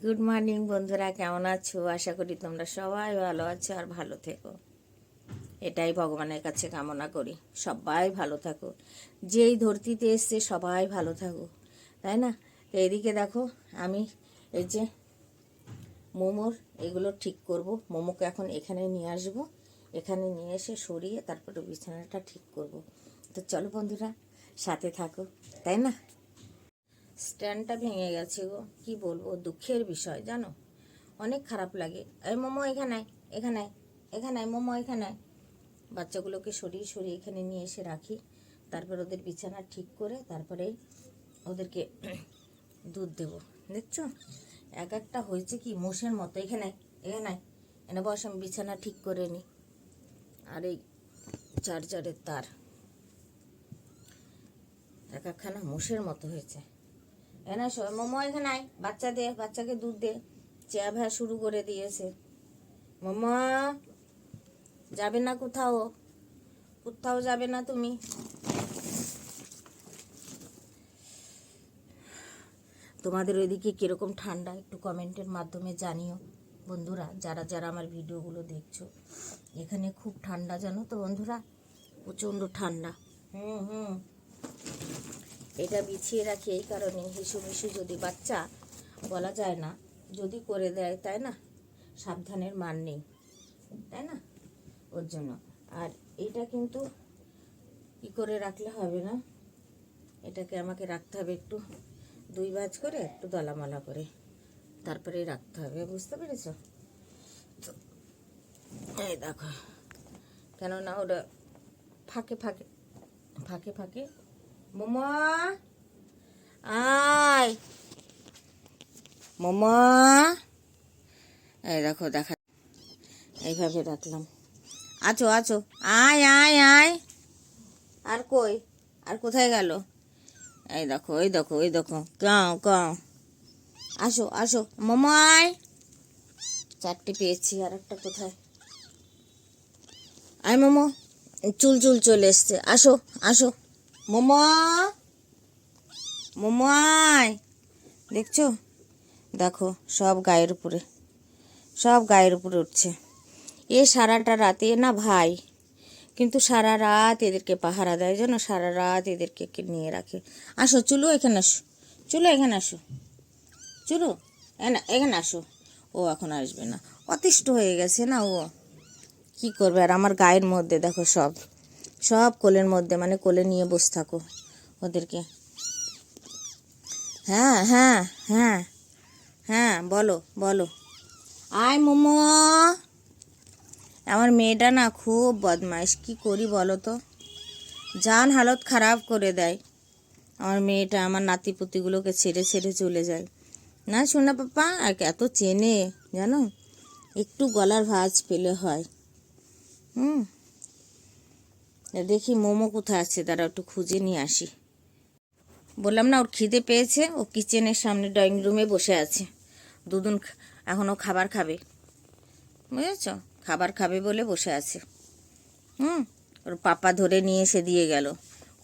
Good morning বন্ধুরা, কেমন আছো? আশা করি তোমরা সবাই ভালো আছো আর ভালো থেকো। এটাই ভগবানের কাছে কামনা করি, সবাই ভালো থাকো। যেই ধরতিতে এসছে সবাই ভালো থাকো, তাই না? তো এদিকে দেখো, আমি এই যে মোমোর এগুলো ঠিক করব। মোমোকে এখন এখানে নিয়ে আসব, এখানে নিয়ে এসে সরিয়ে তারপরে বিছানাটা ঠিক করব। তো চলো বন্ধুরা, সাথে থাকো, তাই না? স্ট্যান্ডটা ভেঙে গেছে গো, কি বলবো, দুঃখের বিষয় জানো, অনেক খারাপ লাগে। এই মোমো এখানে আয়, এখানে আয়, এখানে আয়, মোমো এখানে আয়। বাচ্চাগুলোকে সরিয়ে সরিয়ে এখানে নিয়ে এসে রাখি, তারপর ওদের বিছানা ঠিক করে তারপরে ওদেরকে দুধ দেবো। দেখছো, এক একটা হয়েছে কি মোষের মতো। এখানে আয়, এখানে আয়, এনে বস, আমি বিছানা ঠিক করে নিই। আর এই চার্জারের তার এক একখানা মোষের মতো হয়েছে। এনা মোমো এখানে আয়, বাচ্চা দে, বাচ্চাকে দুধ দে। চেয়া ভ্যা শুরু করে দিয়েছে। মোমো যাবে না কোথাও, কোথাও যাবে না তুমি। তোমাদের ওইদিকে কীরকম ঠান্ডা একটু কমেন্টের মাধ্যমে জানিও বন্ধুরা, যারা যারা আমার ভিডিওগুলো দেখছো। এখানে খুব ঠান্ডা জানো তো বন্ধুরা, প্রচণ্ড ঠান্ডা। হুম, এটা বিছিয়ে রাখি এই কারণে, হিসু মিশু যদি বাচ্চা বলা যায় না, যদি করে দেয়, তাই না? সাবধানের মান নেই, তাই না? ওর জন্য। আর এটা কিন্তু কি করে রাখলে হবে না, এটাকে আমাকে রাখতে হবে একটু দুই ভাঁজ করে, একটু দলামালা করে, তারপরে রাখতে হবে, বুঝতে পেরেছ? তো এই দেখো, কেননা ওটা ফাঁকে ফাঁকে ফাঁকে ফাঁকে। মোমো আয়, মোমো, এই দেখো দেখা, এইভাবে রাখলাম। আছো আছো, আয় আয় আয়। আর কই, আর কোথায় গেল? এই দেখো, ওই দেখো, ওই দেখো, কাও কাও। আসো আসো মোমো আয়। চারটে পেয়েছি, আর একটা কোথায়? আয় মোমো, চুল চুল চলে এসছে। আসো আসো মোমো, মোমো আয়। দেখছো, দেখো সব গায়ের উপরে, সব গায়ের উপরে উঠছে। এ সারাটা রাতে না ভাই, কিন্তু সারা রাত এদেরকে পাহারা দেয় যেন, সারা রাত এদেরকে নিয়ে রাখে। আসো চুলো এখানে আসো, চুলো এখানে আসো, চুলো এখানে আসো। ও এখন আসবে না, অতিষ্ঠ হয়ে গেছে না ও, কি করবে। আর আমার গায়ের মধ্যে দেখো, সব সব কোলের মধ্যে, মানে কোলে নিয়ে বসে থাকো ওদেরকে। হ্যাঁ হ্যাঁ হ্যাঁ হ্যাঁ, বলো বলো। আয় মোমো। আমার মেয়েটা না খুব বদমাইশ, কি করি বলো তো, জান হালত খারাপ করে দেয়। আমার মেয়েটা আমার নাতিপুতিগুলোকে ছেড়ে ছেড়ে চলে যায়। না শোনা পাপা, আর এত চেনে জানো, একটু গলার ভাঁজ পেলে হয়। দেখি মোমো কোথায় আছে, তারা একটু খুঁজে নিয়ে আসি। বললাম না, ওর খিদে পেয়েছে, ও কিচেনের সামনে ড্রয়িং রুমে বসে আছে। দুদিন এখনও খাবার খাবে, বুঝেছ? খাবার খাবে বলে বসে আছে। ওর পাপা ধরে নিয়ে এসে দিয়ে গেল।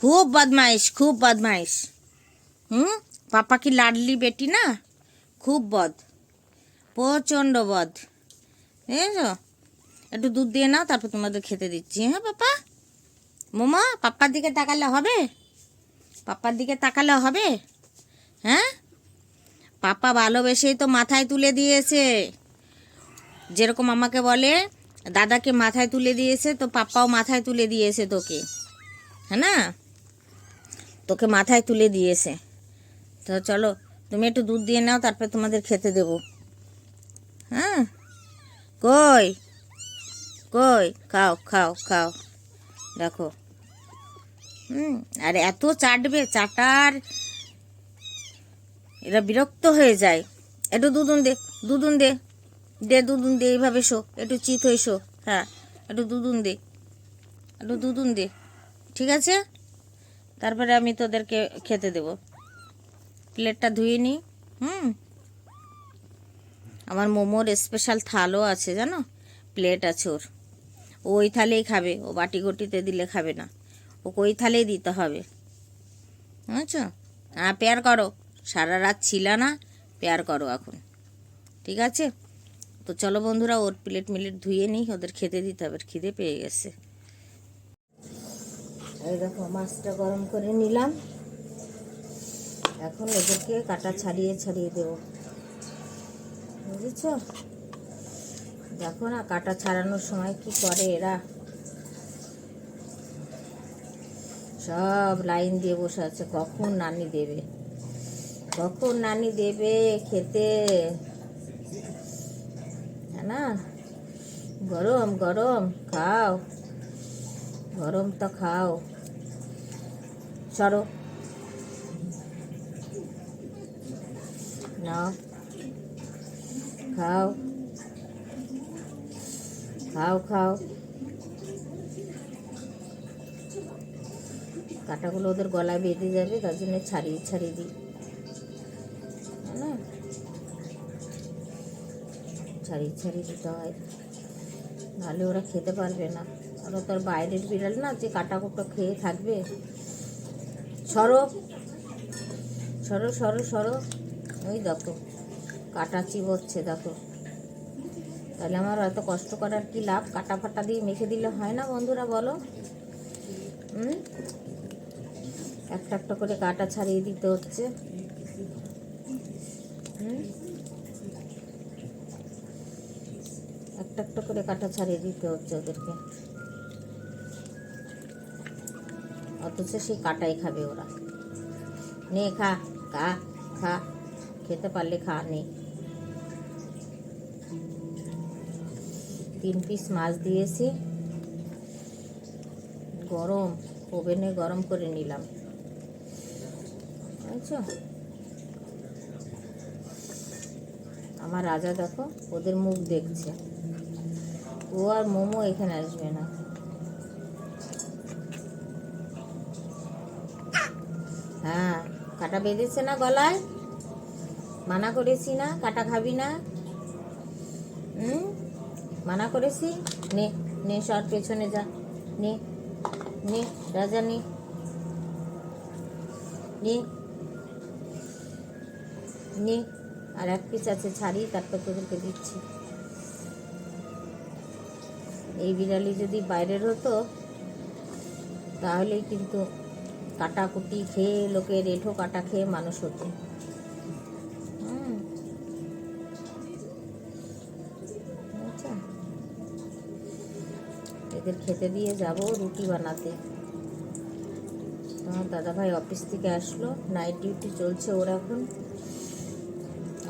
খুব বদমাইশ, খুব বদমাইশ। পাপা কি লাডলি বেটি না, খুব বদ, প্রচণ্ড বদ, বুঝেছ? একটু দুধ দিয়ে নাও, তারপর তোমাদের খেতে দিচ্ছি। হ্যাঁ পাপা, মোমো পাপ্পার দিকে তাকালে হবে, পাপ্পার দিকে তাকালে হবে। হ্যাঁ, পাপা ভালোবেসেই তো মাথায় তুলে দিয়েছে। যেরকম আমাকে বলে দাদাকে মাথায় তুলে দিয়েছে, তো পাপ্পাও মাথায় তুলে দিয়েছে তোকে, হ্যাঁ না? তোকে মাথায় তুলে দিয়েছে। তো চলো, তুমি একটু দুধ দিয়ে নাও, তারপর তোমাদের খেতে দেবো। হ্যাঁ, কই কই, খাও খাও খাও, দেখো। আর এত চাটবে, চাটার এরা বিরক্ত হয়ে যায়। একটু দুধুন দে, দুধুন দে, দে দুধুন দে, এইভাবে শো, একটু চিত হয়ে শো। হ্যাঁ, একটু দুধুন দে, একটু দুধুন দে, ঠিক আছে? তারপরে আমি তোদেরকে খেতে দেব। প্লেটটা ধুয়ে নিই। আমার মোমোর স্পেশাল থালও আছে জানো, প্লেট আছে ওর। ও ওই থালেই খাবে, ও বাটি গটিতে দিলে খাবে না, ওকে ওই থালেই দিতে হবে, বুঝছো? হ্যাঁ, পেয়ার করো, সারা রাত ছিল না, পেয়ার করো এখন। ঠিক আছে? তো চলো বন্ধুরা, ওর প্লেট মিলেট ধুয়ে নিই, ওদের খেতে দিতে হবে, খিদে পেয়ে গেছে। এই দেখো মাছটা গরম করে নিলাম, এখন ওদেরকে কাটা ছাড়িয়ে ছাড়িয়ে দেবো, বুঝেছ? দেখো না কাটা ছাড়ানোর সময় কি করে এরা, সব লাইন দিয়ে বসে আছে, কখন নানি দেবে, কখন নানি দেবে খেতে, না গরম গরম খাও, গরম তো খাও, সরো নাও, খাও খাও খাও। কাঁটাগুলো ওদের গলায় বেঁধে যাবে, তার জন্য ছাড়িয়ে ছাড়িয়ে দিই, না ছাড়িয়ে ছাড়িয়ে দিতে হয়, নাহলে ওরা খেতে পারবে না। ওরা তো আর বাইরের বিড়াল না যে কাটা কুটো খেয়ে থাকবে। সরো সরো সরো সরো, ওই দেখো কাটা চিবোচ্ছে, দেখো। তাহলে আমার এত কষ্ট করার কি লাভ? কাটা ফাটা দিয়ে মেখে দিলে হয় না বন্ধুরা, বলো? একটা একটা করে কাটা ছাড়িয়ে দিতে হচ্ছে। একটা একটা করে কাটা ছাড়িয়ে দিতে হচ্ছে ওদেরকে, অথচ সেই কাটাই খাবে ওরা। নে খা, খা খা, খেতে পারলে খা, নে। 3 পিস মাছ দিয়েছি, গরম ওভেনে গরম করে নিলাম, বুঝছো? আমার রাজা দেখো ওদের মুখ দেখছে, ও আর মোমো এখানে আসবে না। হ্যাঁ, কাটা বেঁধেছে না গলায়, মানা করেছি না কাটা খাবি না, মানা করেছি। নে নে সর, পেছনে যা, নে নে রাজা, নে নে নে। আর 1 পিস আছে, ছাড়ি, তারপর তোদেরকে দিচ্ছি। এই বিড়ালি যদি বাইরের হতো তাহলেই কিন্তু কাটাকুটি খেয়ে, লোকের এঁঠো কাটা খেয়ে মানুষ হতো। আচ্ছা, এদের খেতে দিয়ে যাব রুটি বানাতে। তোমার দাদাভাই অফিস থেকে আসলো, নাইট ডিউটি চলছে ওর এখন,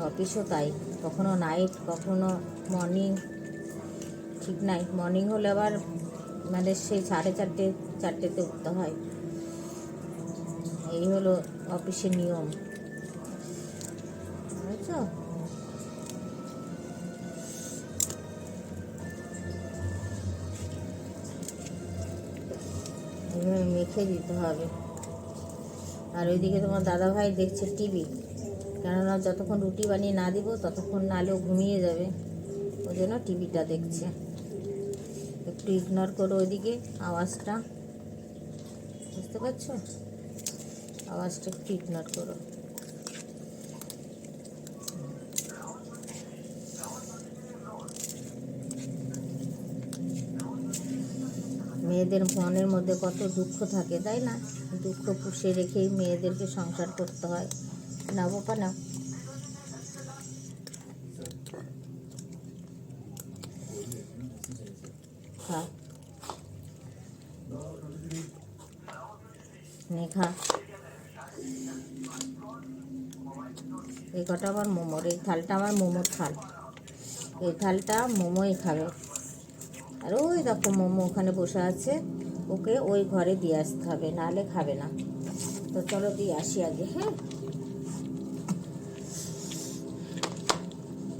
অফিসও তাই, কখনো নাইট কখনো মর্নিং, ঠিক নাই। মর্নিং হলে আবার মানে সেই 4:30 4টেতে উঠতে হয়, এই হলো অফিসের নিয়ম, বুঝছো? এইভাবে মেখে দিতে হবে। আর ওইদিকে তোমার দাদাভাই দেখছে টিভি, কেননা যতক্ষণ রুটি বানিয়ে না দিব ততক্ষণ নালেও ঘুমিয়ে যাবে, ওই জন্য টিভিটা দেখছে। একটু ইগনোর করো ওইদিকে আওয়াজটা, বুঝতে পারছো? আওয়াজটা একটু ইগনোর করো। মেয়েদের মনের মধ্যে কত দুঃখ থাকে, তাই না? দুঃখ পুষে রেখেই মেয়েদেরকে সংসার করতে হয়, না বাবা না? খা, নে খা। এই কটা আমার মোমোর, এই থালটা আমার মোমোর থাল, এই থালটা মোমোই খাবে। আর ওই দেখো মোমো ওখানে বসে আছে, ওকে ওই ঘরে দিয়ে আসতে হবে, নাহলে খাবে না। তো চলো দিয়ে আসি আগে, হ্যাঁ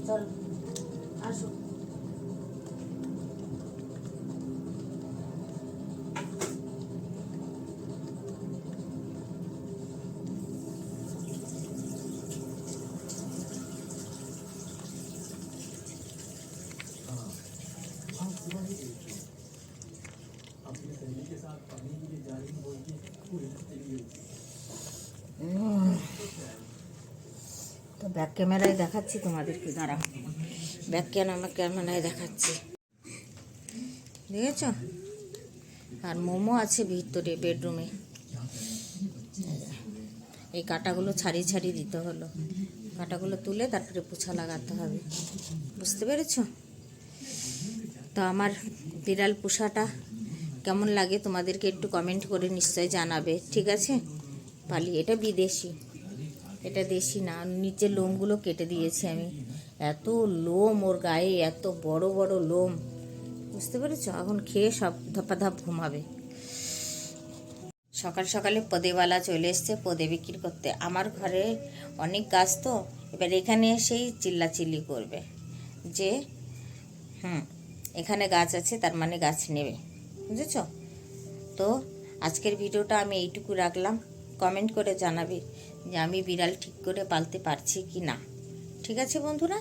চলো আসো। তো ব্যাক ক্যামেরায় দেখাচ্ছি তোমাদেরকে, দাঁড়াও, ব্যাক ক্যামেরায় দেখাচ্ছি, দেখেছ? আর মোমো আছে ভিতরে বেডরুমে। এই কাঁটাগুলো ছাড়িয়ে ছাড়িয়ে দিতে হলো, কাঁটাগুলো তুলে তারপরে পোছা লাগাতে হবে, বুঝতে পেরেছ? তো আমার বিড়াল পোষাটা কেমন লাগে তোমাদেরকে একটু কমেন্ট করে নিশ্চয়ই জানাবে, ঠিক আছে? পালি, এটা বিদেশি, এটা দেশি না। নিচের লোমগুলো কেটে দিয়েছি আমি, এত লোম ওর গায়ে, এত বড় বড় লোম, বুঝতে পেরেছ? এখন খেয়ে সব ধপাধপ ঘুমাবে। সকাল সকালে পদেওয়ালা চলে এসছে পদে বিক্রি করতে। আমার ঘরে অনেক গাছ, তো এবার এখানে এসেই চিল্লাচিল্লি করবে যে এখানে গাছ আছে, তার মানে গাছ নেবে, বুঝেছ? তো আজকের ভিডিওটা আমি এইটুকু রাখলাম। কমেন্ট করে জানাবে যে আমি বিড়াল ঠিক করে পালতে পারছি কি না, ঠিক আছে বন্ধুরা?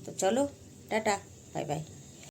তো চলো, টাটা, বাই বাই।